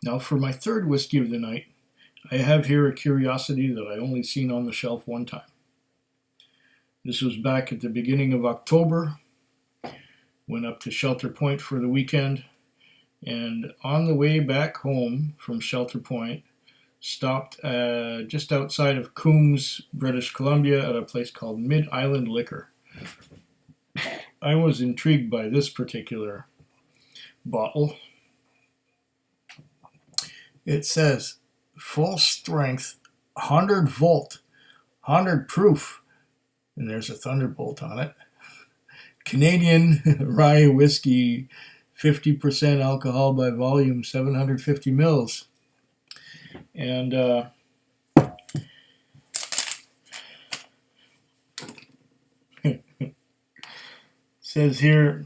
Now for my third whiskey of the night, I have here a curiosity that I only seen on the shelf one time. This was back at the beginning of October. Went up to Shelter Point for the weekend, and on the way back home from Shelter Point, stopped just outside of Coombs, British Columbia, at a place called Mid-Island Liquor. I was intrigued by this particular bottle. It says full strength, 100 volt, 100 proof, and there's a thunderbolt on it. Canadian rye whiskey, 50% alcohol by volume, 750 mils. And says here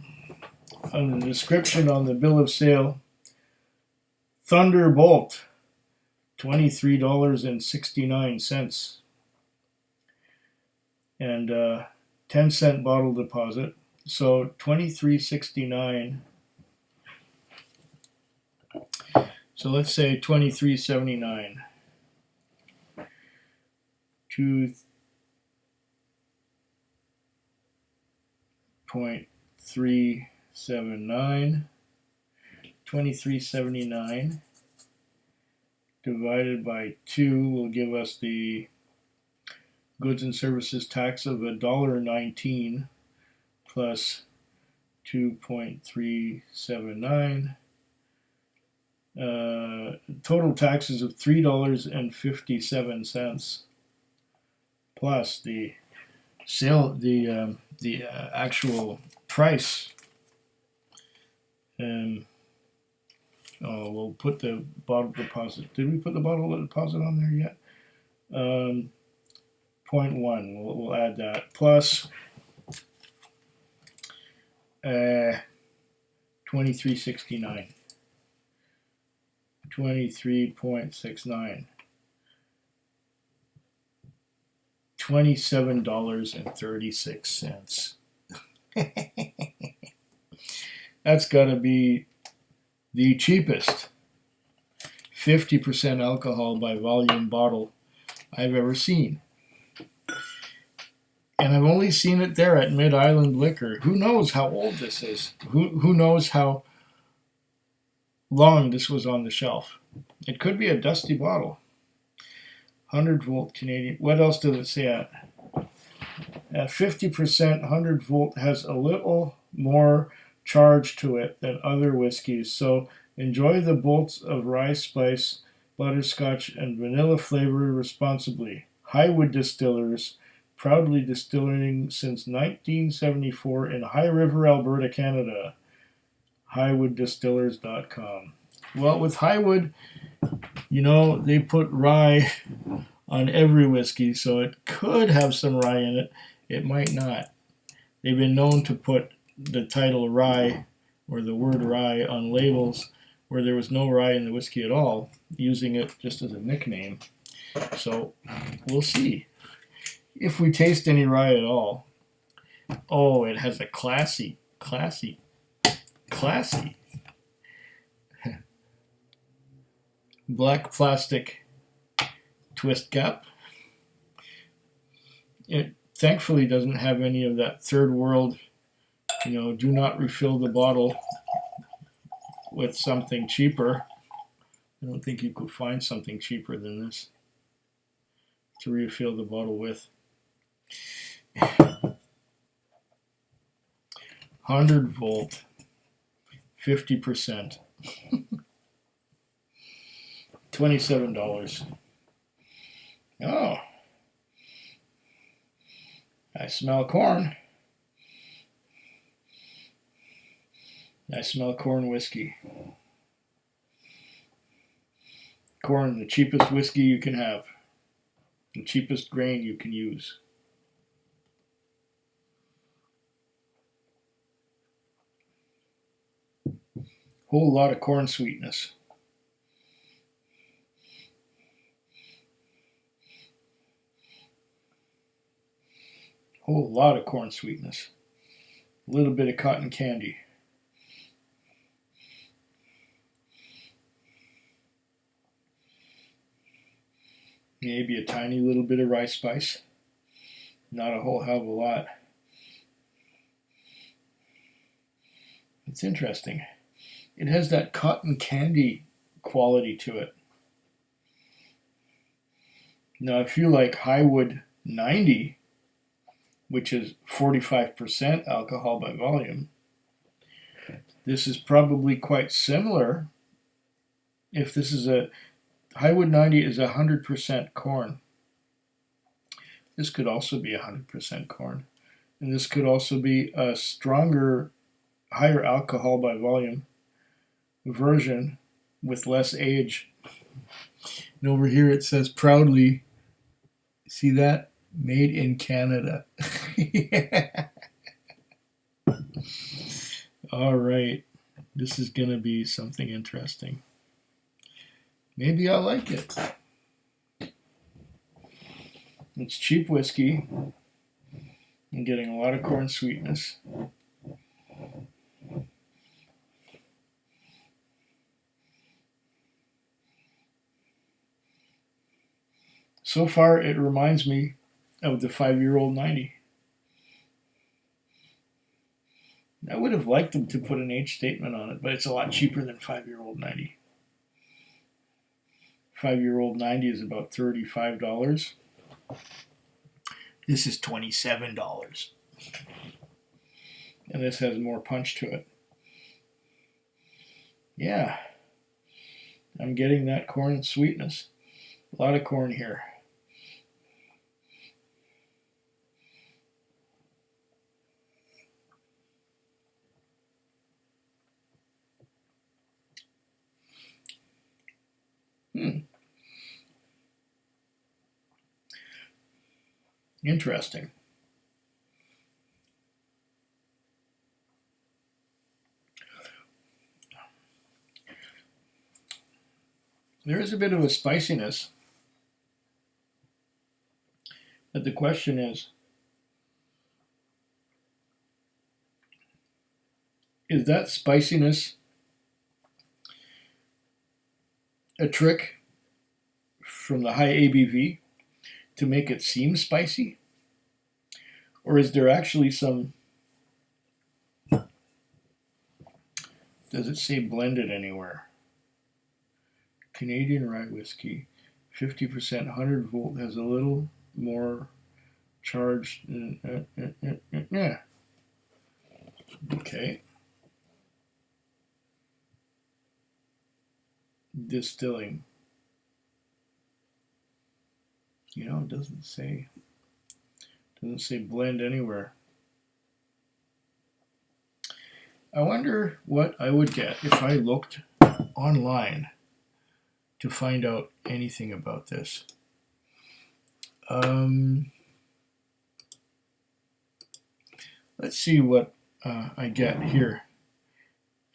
on the description on the bill of sale, Thunderbolt, $23.69, and 10-cent bottle deposit. So $23.69. So let's say $23.79. 2.379. 23.79 divided by 2 will give us the goods and services tax of $1.19 plus 2.379. Total taxes of $3.57 plus the sale, the actual price. We'll put the bottle deposit. Did we put the bottle deposit on there yet? 0.1. We'll add that plus 23.69. 23.69. $27.36. That's got to be the cheapest 50% alcohol by volume bottle I've ever seen. And I've only seen it there at Mid-Island Liquor. Who knows how old this is? Who knows how long this was on the shelf? It could be a dusty bottle. 100 volt Canadian. What else did it say at? At 50%, 100 volt has a little more charge to it than other whiskeys, so enjoy the bolts of rye spice, butterscotch, and vanilla flavor responsibly. Highwood Distillers, proudly distilling since 1974 in High River, Alberta, Canada. HighwoodDistillers.com. Well, with Highwood, you know, they put rye on every whiskey, so it could have some rye in it. It might not. They've been known to put the title rye or the word rye on labels where there was no rye in the whiskey at all, using it just as a nickname. So we'll see if we taste any rye at all. Oh, it has a classy black plastic twist cap. It thankfully doesn't have any of that third world, do not refill the bottle with something cheaper. I don't think you could find something cheaper than this to refill the bottle with. 100 volt, 50%, $27. Oh, I smell corn. I smell corn whiskey. Corn, the cheapest whiskey you can have. The cheapest grain you can use. Whole lot of corn sweetness. Whole lot of corn sweetness. A little bit of cotton candy. maybe a tiny little bit of rye spice, not a whole hell of a lot. It's interesting. It has that cotton candy quality to it. Now, if you like Highwood 90, which is 45% alcohol by volume, this is probably quite similar. If this is a Highwood 90 is 100% corn. This could also be 100% corn. And this could also be a stronger, higher alcohol by volume version with less age. And over here it says proudly, see that? Made in Canada. Yeah. All right. This is going to be something interesting. Maybe I'll like it. It's cheap whiskey. I'm getting a lot of corn sweetness. So far, it reminds me of the 5-year-old 90. I would have liked them to put an age statement on it, but it's a lot cheaper than 5-year-old 90. 5-year-old 90 is about $35. This is $27. And this has more punch to it. Yeah, I'm getting that corn sweetness. A lot of corn here. Interesting. There is a bit of a spiciness, but the question is that spiciness a trick from the high ABV to make it seem spicy? Or is there actually some, does it say blended anywhere? Canadian rye whiskey, 50% 100 volt, has a little more charged. Yeah. Okay. Distilling. You know, it doesn't say blend anywhere. I wonder what I would get if I looked online to find out anything about this. Let's see what I get here.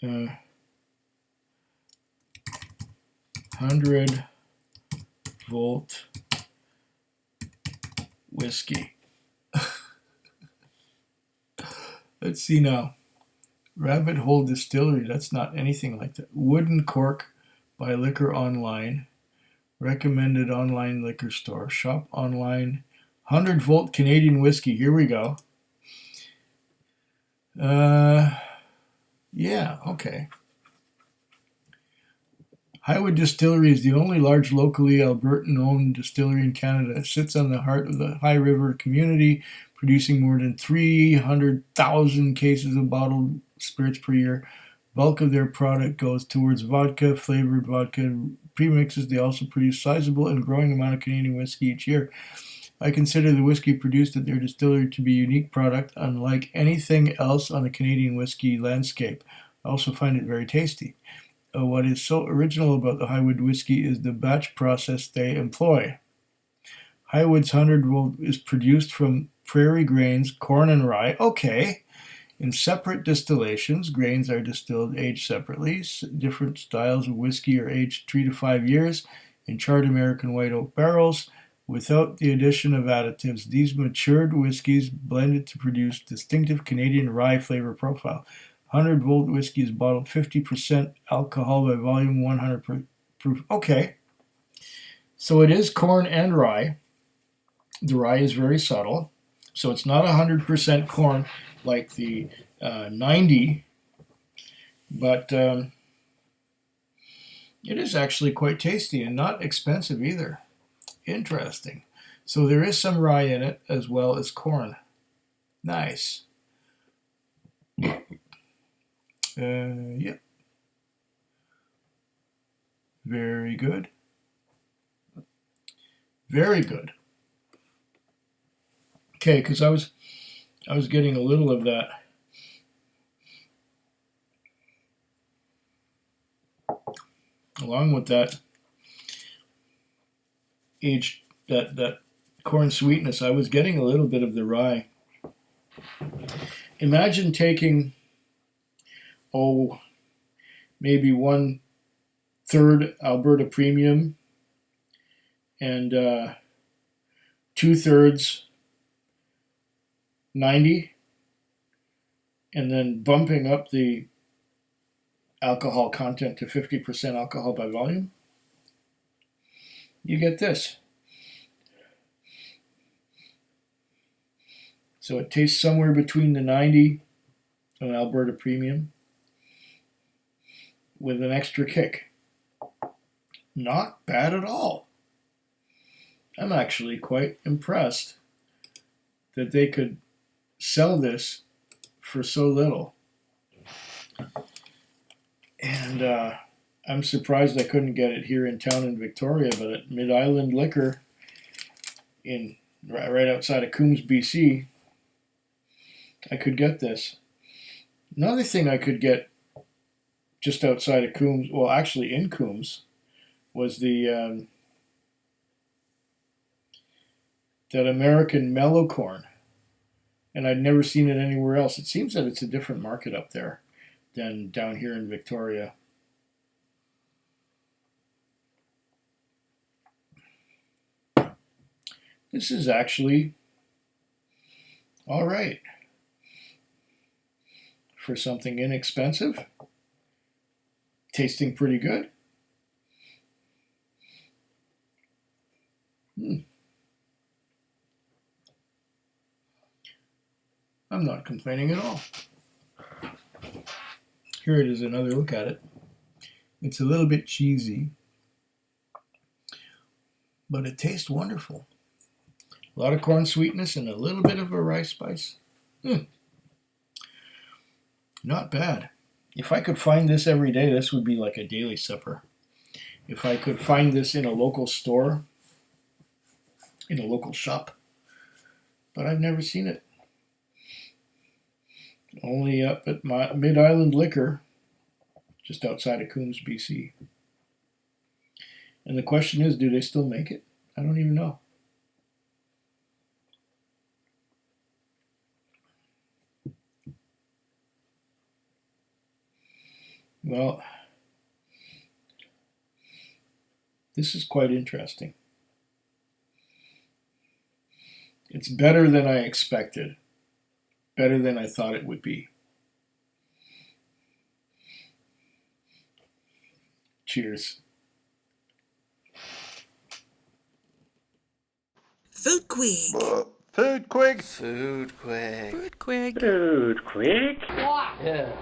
100 volt whiskey. Let's see now. Rabbit Hole Distillery, that's not anything like that. Wooden Cork by Liquor Online. Recommended online liquor store. Shop online. 100 volt Canadian whiskey. Here we go. Yeah, okay. Highwood Distillery is the only large locally Albertan-owned distillery in Canada. It sits on the heart of the High River community, producing more than 300,000 cases of bottled spirits per year. Bulk of their product goes towards vodka, flavored vodka premixes. They also produce sizable and growing amount of Canadian whiskey each year. I consider the whiskey produced at their distillery to be a unique product, unlike anything else on the Canadian whiskey landscape. I also find it very tasty. What is so original about the Highwood whiskey is the batch process they employ. Highwood's 100 volt is produced from prairie grains, corn and rye. Okay. In separate distillations, grains are distilled, aged separately. Different styles of whiskey are aged 3 to 5 years in charred American white oak barrels without the addition of additives. These matured whiskeys blended to produce distinctive Canadian rye flavor profile. 100 volt whiskey is bottled 50% alcohol by volume, 100 proof. Okay. So it is corn and rye. The rye is very subtle. So it's not 100% corn like the 90, but it is actually quite tasty and not expensive either. Interesting. So there is some rye in it as well as corn. Nice. Yep. Very good. Very good. Okay, because I was getting a little of that. Along with that aged that corn sweetness, I was getting a little bit of the rye. Imagine taking maybe 1/3 Alberta Premium and 2/3 90, and then bumping up the alcohol content to 50% alcohol by volume. You get this. So it tastes somewhere between the 90 and Alberta Premium with an extra kick. Not bad at all. I'm actually quite impressed that they could sell this for so little. And I'm surprised I couldn't get it here in town in Victoria, but at Mid-Island Liquor right outside of Coombs, BC, I could get this. Another thing I could get just outside of Coombs, well, actually in Coombs, was the that American mellow corn, and I'd never seen it anywhere else. It seems that it's a different market up there than down here in Victoria. This is actually all right for something inexpensive, tasting pretty good. I'm not complaining at all. Here it is, another look at it. It's a little bit cheesy, but it tastes wonderful. A lot of corn sweetness and a little bit of a rye spice. Not bad. If I could find this every day, this would be like a daily supper. If I could find this in a local store, in a local shop, but I've never seen it. Only up at my Mid-Island Liquor, just outside of Coombs, BC. And the question is, do they still make it? I don't even know. Well, this is quite interesting. It's better than I expected. Better than I thought it would be. Cheers. Food quick. Food quick. Food quick. Food quick. Food quick. Yeah.